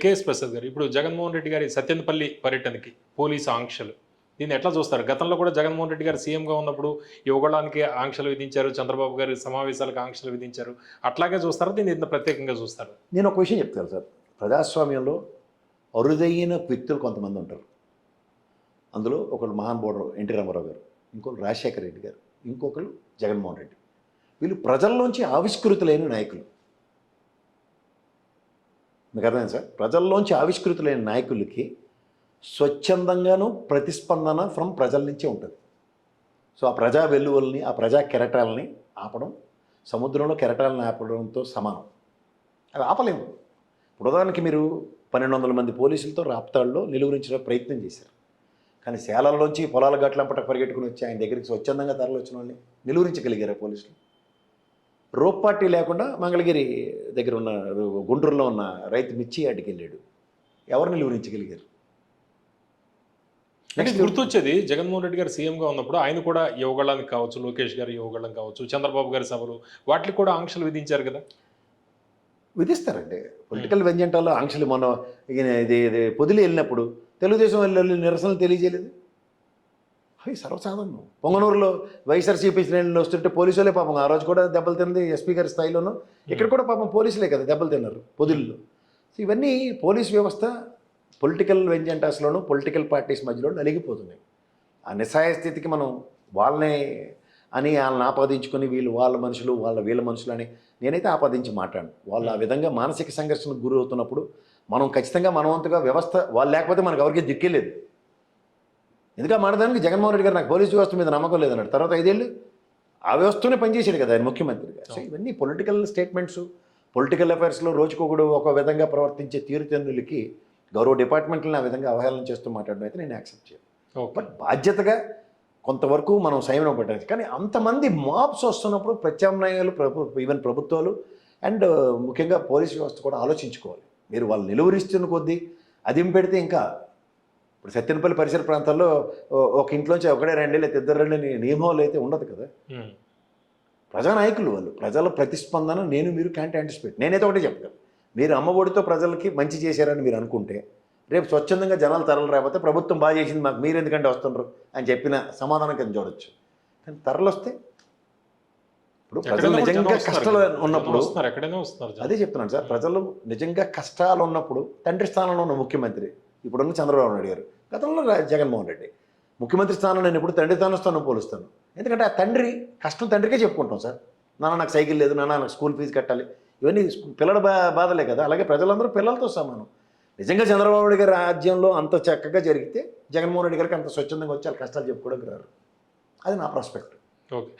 KS Prasad గారు, ఇప్పుడు జగన్మోహన్ రెడ్డి గారి సత్యనపల్లి పర్యటనకి పోలీసు ఆంక్షలు, దీన్ని ఎట్లా చూస్తారు? గతంలో కూడా జగన్మోహన్ రెడ్డి గారు సీఎంగా ఉన్నప్పుడు యువగళానికి ఆంక్షలు విధించారు, చంద్రబాబు గారి సమావేశాలకు ఆంక్షలు విధించారు. అట్లాగే చూస్తారా, దీన్ని ఇంత ప్రత్యేకంగా చూస్తారు? నేను ఒక విషయం చెప్తాను సార్. ప్రజాస్వామ్యంలో అరుదైన వ్యక్తులు కొంతమంది ఉంటారు. అందులో ఒకళ్ళు మహానుభావుడు ఎన్టీ రామారావు గారు, ఇంకొకరు రాజశేఖర రెడ్డి గారు, ఇంకొకరు జగన్మోహన్ రెడ్డి. వీళ్ళు ప్రజల్లోంచి ఆవిష్కృతులైన నాయకులు. మీకు అర్థమైంది సార్? ప్రజల్లోంచి ఆవిష్కృతులైన నాయకులకి స్వచ్ఛందంగాను ప్రతిస్పందన ఫ్రమ్ ప్రజల నుంచే ఉంటుంది. సో ఆ ప్రజా వెల్లువల్ని, ఆ ప్రజా కెరటాలని ఆపడం సముద్రంలో కెరటాలను ఆపడంతో సమానం. అవి ఆపలేము. ఇప్పుడు ఉదాహరణకి మీరు 1200 మంది పోలీసులతో రాప్తాడులో నిలువరించే ప్రయత్నం చేశారు. కానీ శాలల్లోంచి పొలాల గట్లంపట పరిగెట్టుకుని వచ్చి ఆయన దగ్గరికి స్వచ్ఛందంగా తరలి వచ్చిన వాళ్ళని నిలువరించగలిగారు పోలీసులు. రోప్ పార్టీ లేకుండా మంగళగిరి దగ్గర ఉన్న గుంటూరులో ఉన్న రైతు మిర్చి యార్డ్కి వెళ్ళాడు. ఎవరు నిలువరించగలిగారు? నెక్స్ట్ గుర్తొచ్చేది, జగన్మోహన్ రెడ్డి గారు సీఎంగా ఉన్నప్పుడు ఆయన కూడా యువగళానికి కావచ్చు, లోకేష్ గారు యువగళం కావచ్చు, చంద్రబాబు గారి సభలు, వాటికి కూడా ఆంక్షలు విధించారు కదా. విధిస్తారండి. పొలిటికల్ వెంజెంటాలో ఆంక్షలు. మొన్న ఇది పొదిలి వెళ్ళినప్పుడు తెలుగుదేశం వెళ్ళి నిరసనలు తెలియజేయలేదు. అవి సర్వసాధారణం. పొంగనూరులో వైఎస్ఆర్సీపీ శ్రేణులు వస్తుంటే పోలీసులే పాపం ఆ రోజు కూడా దెబ్బలు తిన్నది ఎస్పీ గారి స్థాయిలోనూ. ఇక్కడ కూడా పాపం పోలీసులే కదా దెబ్బలు తిన్నారు పొదిల్లో. సో ఇవన్నీ పోలీస్ వ్యవస్థ పొలిటికల్ వెంజెంటాస్లోనూ పొలిటికల్ పార్టీస్ మధ్యలో నలిగిపోతున్నాయి. ఆ నిస్సహాయ స్థితికి మనం వాళ్ళని వాళ్ళని ఆపాదించుకొని వీళ్ళు వాళ్ళ మనుషులు, వీళ్ళ మనుషులు అని నేనైతే ఆపాదించి మాట్లాడను. వాళ్ళు ఆ విధంగా మానసిక సంఘర్షణకు గురి అవుతున్నప్పుడు మనం ఖచ్చితంగా మనవంతుగా వ్యవస్థ వాళ్ళు లేకపోతే మనకు ఎవరికి దిక్కేలేదు. ఎందుకంటే మానదానికి జగన్మోహన్ రెడ్డి గారు నాకు పోలీసు వ్యవస్థ మీద నమ్మకం లేదన్నాడు. తర్వాత 5 ఏళ్ళు ఆ వ్యవస్థనే పనిచేశాడు కదా ఆయన ముఖ్యమంత్రిగా. సో ఇవన్నీ పొలిటికల్ స్టేట్మెంట్స్, పొలిటికల్ అఫైర్స్లో రోజుకొకడు ఒక విధంగా ప్రవర్తించే తీరుతెన్నులకి గౌరవ డిపార్ట్మెంట్లను ఆ విధంగా అవహేళన చేస్తూ మాట్లాడడం అయితే నేను యాక్సెప్ట్ చేయను. బట్ బాధ్యతగా కొంతవరకు మనం సంయమనం పెట్టాలి. కానీ అంతమంది మాబ్స్ వస్తున్నప్పుడు ప్రత్యామ్నాయాలు ఈవెన్ ప్రభుత్వాలు అండ్ ముఖ్యంగా పోలీస్ వ్యవస్థ కూడా ఆలోచించుకోవాలి. మీరు వాళ్ళు నిలువరిస్తున్న కొద్దీ అది పెడితే ఇంకా ఇప్పుడు సత్యనపల్లి పరిసర ప్రాంతాల్లో ఒక ఇంట్లోంచి ఒకడే 2 లేదా 2 నియమాలు అయితే ఉండదు కదా. ప్రజానాయకులు వాళ్ళు. ప్రజల ప్రతిస్పందన మీరు క్యాంట్ యాంటిసిపేట్. నేనైతే ఒకటే చెప్తాను, మీరు అమ్మఒడితో ప్రజలకి మంచి చేశారని మీరు అనుకుంటే రేపు స్వచ్ఛందంగా జనాలు తరలి రాకపోతే ప్రభుత్వం బాగా చేసింది మాకు మీరు ఎందుకంటే వస్తుండ్రు అని చెప్పిన సమాధానం కింద చూడొచ్చు. కానీ తరలి వస్తే ఇప్పుడు ప్రజలు నిజంగా కష్టాలు ఉన్నప్పుడు అదే చెప్తున్నాను సార్. ప్రజలు నిజంగా కష్టాలు ఉన్నప్పుడు తండ్రి స్థానంలో ఉన్న ముఖ్యమంత్రి ఇప్పుడున్న చంద్రబాబు నాయుడు గారు, గతంలో జగన్మోహన్ రెడ్డి ముఖ్యమంత్రి స్థానం నేను ఇప్పుడు తండ్రి స్థానం పోలుస్తాను. ఎందుకంటే ఆ తండ్రి కష్టం తండ్రికే చెప్పుకుంటాం సార్. నాన్న నాకు సైకిల్ లేదు, నాన్న నాకు స్కూల్ ఫీజు కట్టాలి, ఇవన్నీ పిల్లల బాధలే కదా. అలాగే ప్రజలందరూ పిల్లలతో సమానం. నిజంగా చంద్రబాబు నాయుడు గారి రాజ్యంలో అంత చక్కగా జరిగితే జగన్మోహన్ రెడ్డి గారికి అంత స్వచ్ఛందంగా వచ్చి వాళ్ళ కష్టాలు చెప్పుకోవడానికి రారు. అది నా ప్రాస్పెక్ట్. ఓకే.